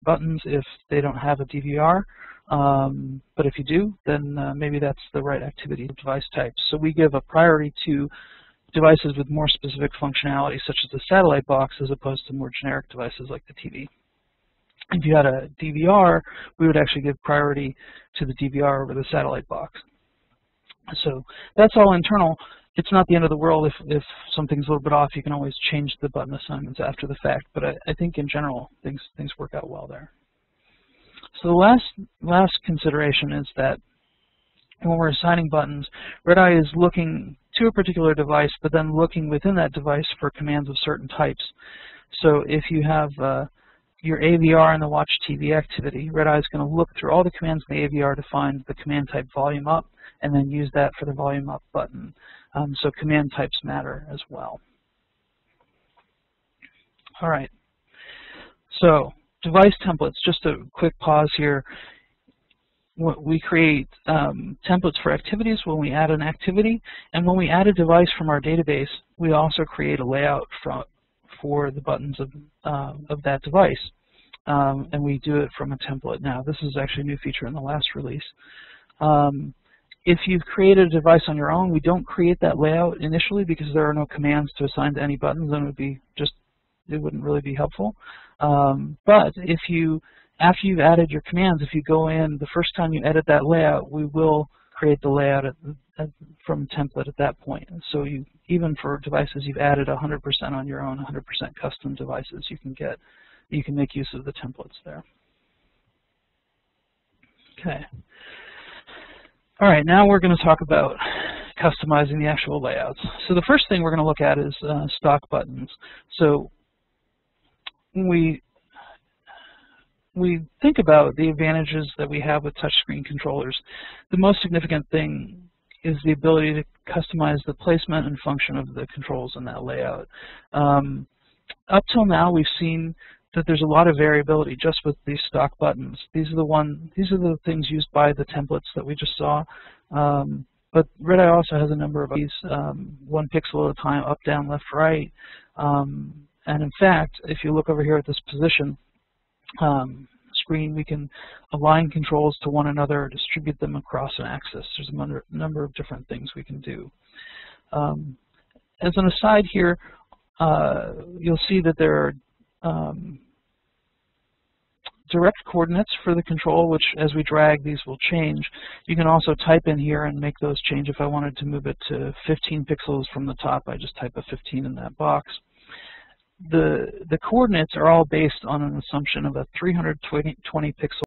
buttons if they don't have a DVR. But if you do, then maybe that's the right activity device type. So we give a priority to devices with more specific functionality, such as the satellite box, as opposed to more generic devices like the TV. If you had a DVR, we would actually give priority to the DVR over the satellite box. So that's all internal. It's not the end of the world. If something's a little bit off, you can always change the button assignments after the fact. But I think in general, things work out well there. So the last consideration is that when we're assigning buttons, Red-Eye is looking to a particular device, but then looking within that device for commands of certain types. So if you have your AVR and the Watch TV activity, Red-Eye is going to look through all the commands in the AVR to find the command type volume up, and then use that for the volume up button. So command types matter as well. All right. So device templates, just a quick pause here. We create templates for activities when we add an activity, and when we add a device from our database, we also create a layout for the buttons of that device. And we do it from a template now. This is actually a new feature in the last release. If you've created a device on your own, we don't create that layout initially because there are no commands to assign to any buttons, and it wouldn't really be helpful. But after you've added your commands, if you go in the first time you edit that layout, we will create the layout from template at that point. And so even for devices you've added 100% on your own, 100% custom devices, you can make use of the templates there. Okay. All right, now we're going to talk about customizing the actual layouts. So the first thing we're going to look at is stock buttons. So we think about the advantages that we have with touchscreen controllers. The most significant thing is the ability to customize the placement and function of the controls in that layout. Up till now, we've seen that there's a lot of variability just with these stock buttons. These are the things used by the templates that we just saw. But Red-Eye also has a number of these, 1 pixel at a time, up, down, left, right. And in fact, if you look over here at this position screen, we can align controls to one another, distribute them across an axis. There's a number of different things we can do. As an aside here, you'll see that there are direct coordinates for the control, which as we drag, these will change. You can also type in here and make those change. If I wanted to move it to 15 pixels from the top, I just type a 15 in that box. The coordinates are all based on an assumption of a 320 pixel